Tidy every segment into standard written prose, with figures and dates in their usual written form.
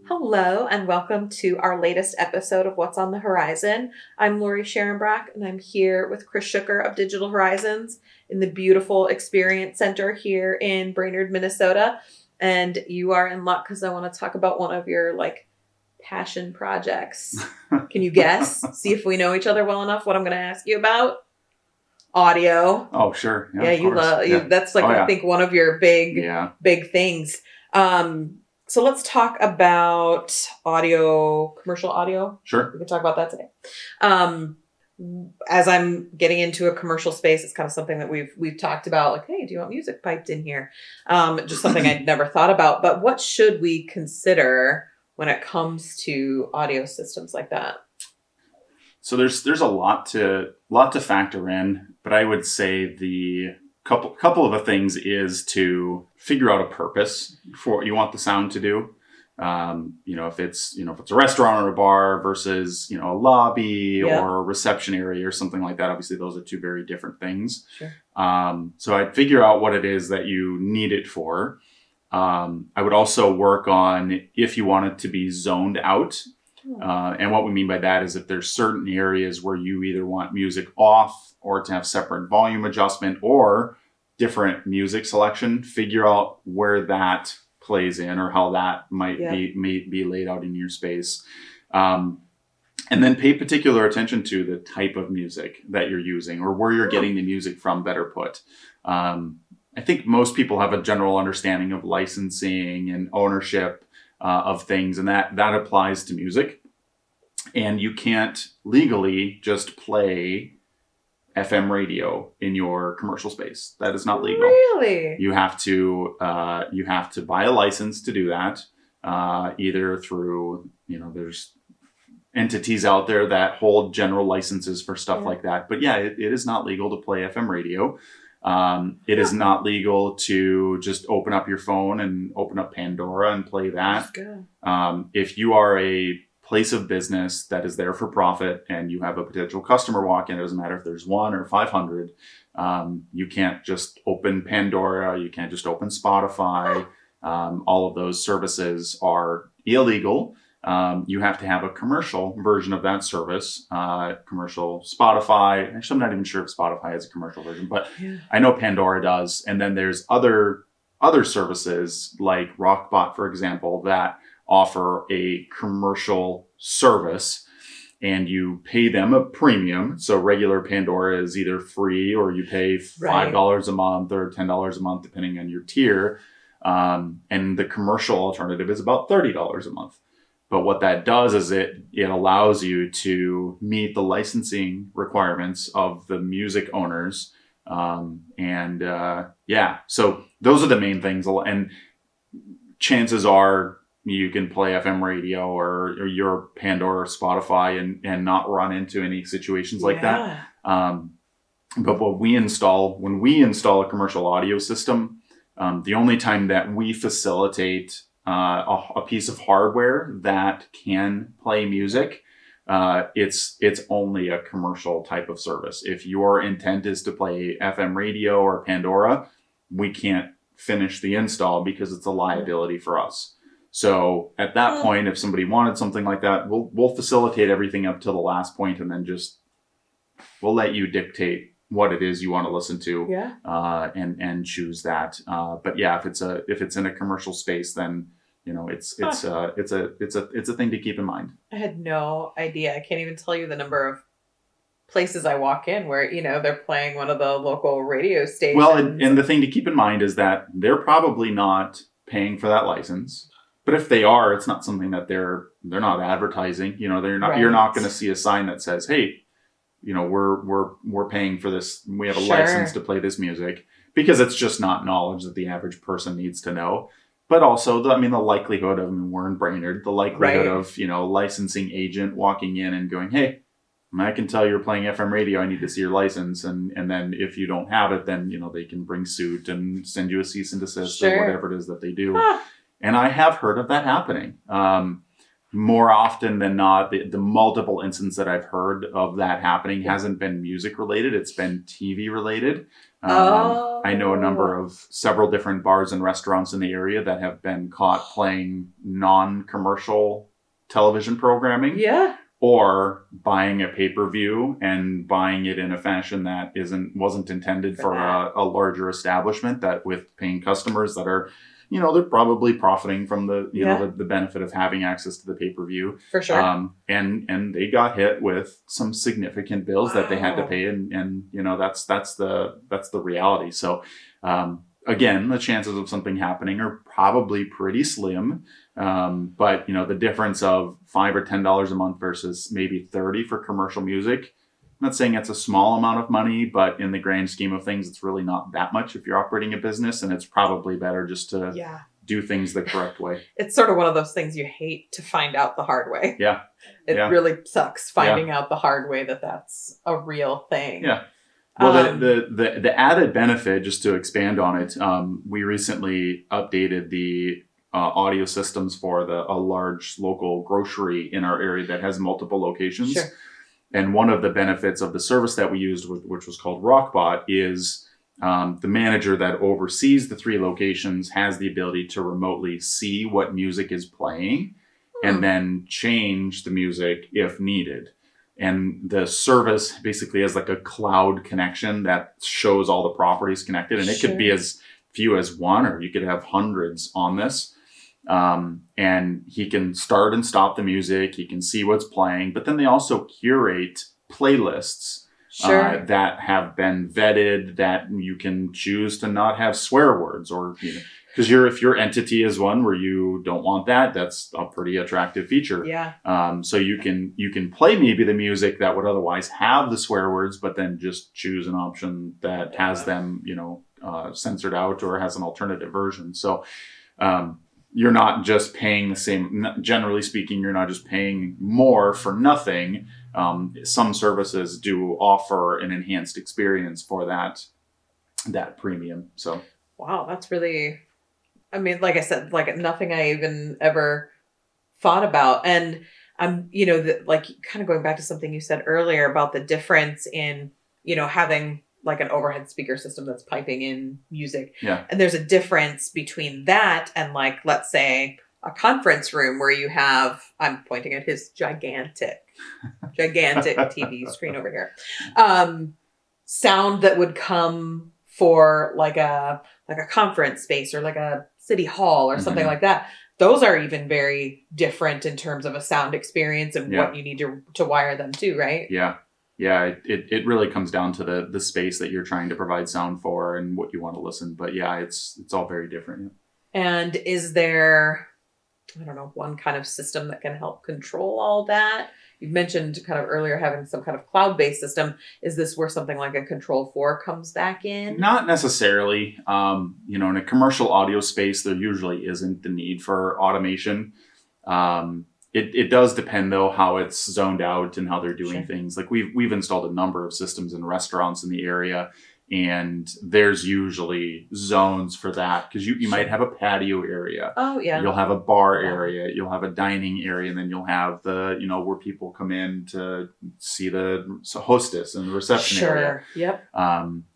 Hello and welcome to our latest episode of What's on the Horizon. I'm Lori Sharonbrack and I'm here with Chris Shooker of Digital Horizons in the beautiful Experience Center here in Brainerd, Minnesota. And you are in luck because I want to talk about one of your passion projects. Can you guess? See if we know each other well enough what I'm going to ask you about? Audio. Oh, sure. Yeah, you love you. That's I think one of your big things. So let's talk about audio, commercial audio. Sure. We can talk about that today. As I'm getting into a commercial space, it's kind of something that we've talked about. Like, hey, do you want music piped in here? Just something I'd never thought about. But what should we consider when it comes to audio systems like that? So there's a lot to factor in, but I would say the couple of the things is to figure out a purpose for what you want the sound to do. If it's a restaurant or a bar versus, a lobby or a reception area or something like that, obviously those are two very different things. Sure. So I'd figure out what it is that you need it for. I would also work on if you want it to be zoned out. And what we mean by that is if there's certain areas where you either want music off or to have separate volume adjustment or different music selection, figure out where that plays in or how that might be laid out in your space. And then pay particular attention to the type of music that you're using or where you're getting the music from, better put. I think most people have a general understanding of licensing and ownership of things, and that applies to music. And you can't legally just play FM radio in your commercial space. That is not legal. Really? You have to buy a license to do that, either through, there's entities out there that hold general licenses for stuff like that. But it is not legal to play FM radio. It is not legal to just open up your phone and open up Pandora and play that. If you are a place of business that is there for profit and you have a potential customer walk in, it doesn't matter if there's 1 or 500, you can't just open Pandora, you can't just open Spotify. All of those services are illegal. You have to have a commercial version of that service, commercial Spotify. Actually, I'm not even sure if Spotify has a commercial version, but I know Pandora does. And then there's other services like Rockbot, for example, that offer a commercial service and you pay them a premium. So regular Pandora is either free or you pay $5 a month or $10 a month, depending on your tier. And the commercial alternative is about $30 a month. But what that does is it allows you to meet the licensing requirements of the music owners. So those are the main things. And chances are you can play FM radio or your Pandora or Spotify and not run into any situations like that. But when we install a commercial audio system, the only time that we facilitate a piece of hardware that can play music, it's only a commercial type of service. If your intent is to play FM radio or Pandora, we can't finish the install because it's a liability for us. So at that point, if somebody wanted something like that, we'll facilitate everything up to the last point, and then we'll let you dictate what it is you want to listen to, and choose that. But if it's in a commercial space, then it's a thing to keep in mind. I had no idea. I can't even tell you the number of places I walk in where they're playing one of the local radio stations. Well, and the thing to keep in mind is that they're probably not paying for that license. But if they are, it's not something that they're not advertising. They're not. Right. You're not going to see a sign that says, "Hey, we're paying for this. We have a license to play this music," because it's just not knowledge that the average person needs to know. But also, the likelihood of we're in Brainerd, the likelihood of licensing agent walking in and going, "Hey, I can tell you're playing FM radio. I need to see your license," and then if you don't have it, then they can bring suit and send you a cease and desist or whatever it is that they do. And I have heard of that happening. More often than not, the multiple instances that I've heard of that happening hasn't been music related. It's been TV related. I know a number of several different bars and restaurants in the area that have been caught playing non-commercial television programming. Yeah. Or buying a pay-per-view and buying it in a fashion that wasn't intended for a larger establishment, that with paying customers that are, they're probably profiting from the benefit of having access to the pay-per-view. For sure. And they got hit with some significant bills that they had to pay, and that's the reality. So again, the chances of something happening are probably pretty slim. But the difference of $5 or $10 a month versus maybe $30 for commercial music, I'm not saying it's a small amount of money, but in the grand scheme of things, it's really not that much if you're operating a business, and it's probably better just to do things the correct way. It's sort of one of those things you hate to find out the hard way. Yeah. It really sucks finding out the hard way that that's a real thing. Yeah. Well, the added benefit, just to expand on it, we recently updated the audio systems for a large local grocery in our area that has multiple locations. Sure. And one of the benefits of the service that we used, which was called Rockbot, is the manager that oversees the 3 locations has the ability to remotely see what music is playing and then change the music if needed. And the service basically has like a cloud connection that shows all the properties connected. And it could be as few as 1, or you could have hundreds on this. And he can start and stop the music. He can see what's playing, but then they also curate playlists that have been vetted, that you can choose to not have swear words, or because if your entity is one where you don't want that, that's a pretty attractive feature. Yeah. So you can play maybe the music that would otherwise have the swear words, but then just choose an option that has them, censored out, or has an alternative version. So, you're not just paying the same, generally speaking, you're not just paying more for nothing. Some services do offer an enhanced experience for that premium. So, wow, that's really, like I said, like nothing I even ever thought about. And I'm, like kind of going back to something you said earlier about the difference in, having like an overhead speaker system that's piping in music. Yeah. And there's a difference between that and, like, let's say a conference room where you have, I'm pointing at his gigantic TV screen over here. Sound that would come for like a conference space or like a city hall or something like that. Those are even very different in terms of a sound experience and what you need to wire them to, right? Yeah. Yeah, it really comes down to the space that you're trying to provide sound for and what you want to listen. But yeah, it's all very different. Yeah. And is there, I don't know, one kind of system that can help control all that? You mentioned kind of earlier having some kind of cloud-based system. Is this where something like a Control 4 comes back in? Not necessarily. In a commercial audio space, there usually isn't the need for automation. It does depend, though, how it's zoned out and how they're doing things. Like we've installed a number of systems in restaurants in the area, and there's usually zones for that, because you might have a patio area. Oh, yeah. You'll have a bar area. You'll have a dining area, and then you'll have the, where people come in to see the hostess and the reception area. Yep.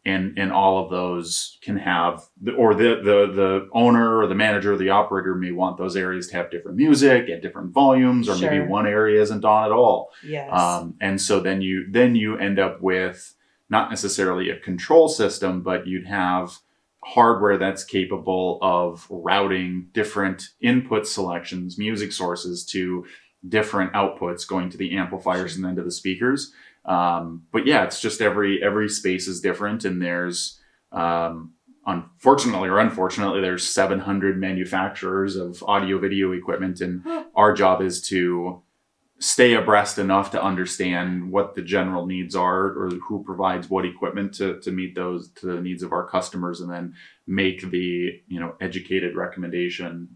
And all of those can have, or the owner or the manager or the operator may want those areas to have different music at different volumes, or maybe one area isn't on at all. Yes. And so then you end up with not necessarily a control system, but you'd have hardware that's capable of routing different input selections, music sources, to different outputs going to the amplifiers and then to the speakers. But yeah, it's just every space is different, and there's unfortunately or unfortunately there's 700 manufacturers of audio video equipment, and our job is to stay abreast enough to understand what the general needs are, or who provides what equipment to meet those, to the needs of our customers, and then make the educated recommendation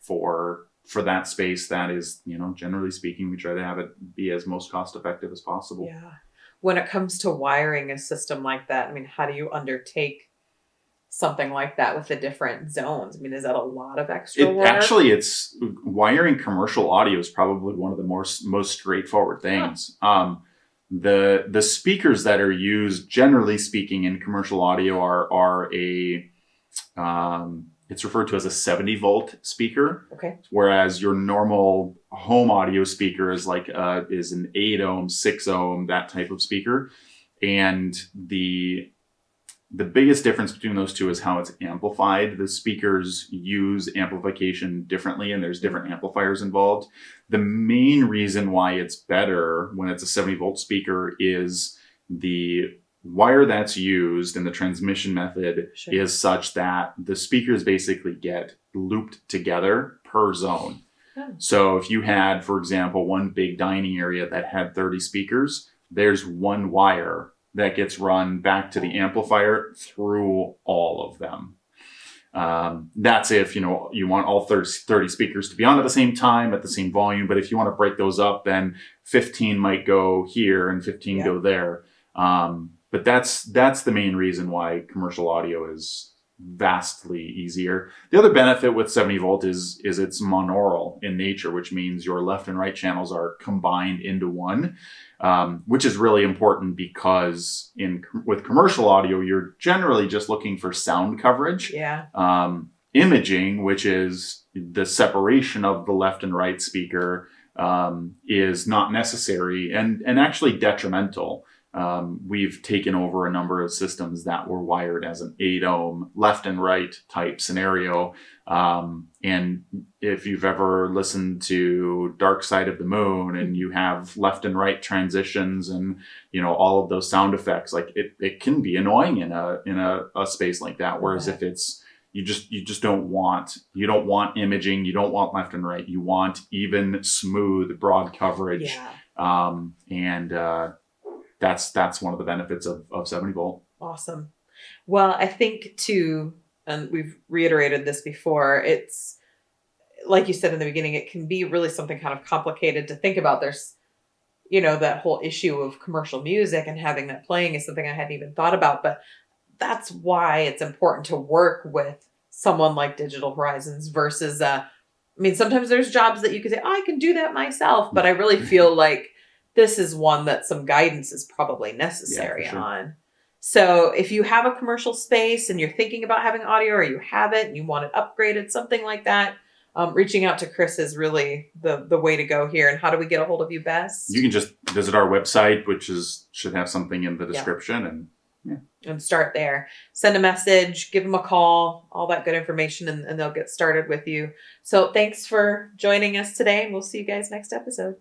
for that space that is, generally speaking, we try to have it be as most cost effective as possible. Yeah. When it comes to wiring a system like that, how do you undertake something like that with the different zones? Is that a lot of extra work? Actually, it's wiring commercial audio is probably one of the most straightforward things. The speakers that are used, generally speaking, in commercial audio are it's referred to as a 70 volt speaker. Okay. Whereas your normal home audio speaker is is an 8 ohm, 6 ohm, that type of speaker. And the biggest difference between those two is how it's amplified. The speakers use amplification differently, and there's different amplifiers involved. The main reason why it's better when it's a 70 volt speaker is the wire that's used in the transmission method is such that the speakers basically get looped together per zone. Oh. So if you had, for example, one big dining area that had 30 speakers, there's one wire that gets run back to the amplifier through all of them. That's if, you want all 30 speakers to be on at the same time, at the same volume. But if you want to break those up, then 15 might go here and 15 go there. But that's the main reason why commercial audio is vastly easier. The other benefit with 70 volt is it's monaural in nature, which means your left and right channels are combined into one, which is really important because with commercial audio, you're generally just looking for sound coverage. Yeah. Imaging, which is the separation of the left and right speaker, is not necessary and actually detrimental. We've taken over a number of systems that were wired as an 8 ohm left and right type scenario. And if you've ever listened to Dark Side of the Moon and you have left and right transitions and, all of those sound effects, like it can be annoying in a space like that. Whereas if it's, you just don't want imaging, you don't want left and right, you want even smooth, broad coverage. Yeah. That's one of the benefits of 70 volt. Awesome. Well, I think too, and we've reiterated this before, it's like you said in the beginning, it can be really something kind of complicated to think about. There's, that whole issue of commercial music and having that playing is something I hadn't even thought about, but that's why it's important to work with someone like Digital Horizons versus, sometimes there's jobs that you could say, I can do that myself, but I really feel like this is one that some guidance is probably necessary on. So if you have a commercial space and you're thinking about having audio or you have it and you want it upgraded, something like that, reaching out to Chris is really the way to go here. And how do we get a hold of you best? You can just visit our website, which should have something in the description and start there. Send a message, give them a call, all that good information, and they'll get started with you. So thanks for joining us today, and we'll see you guys next episode.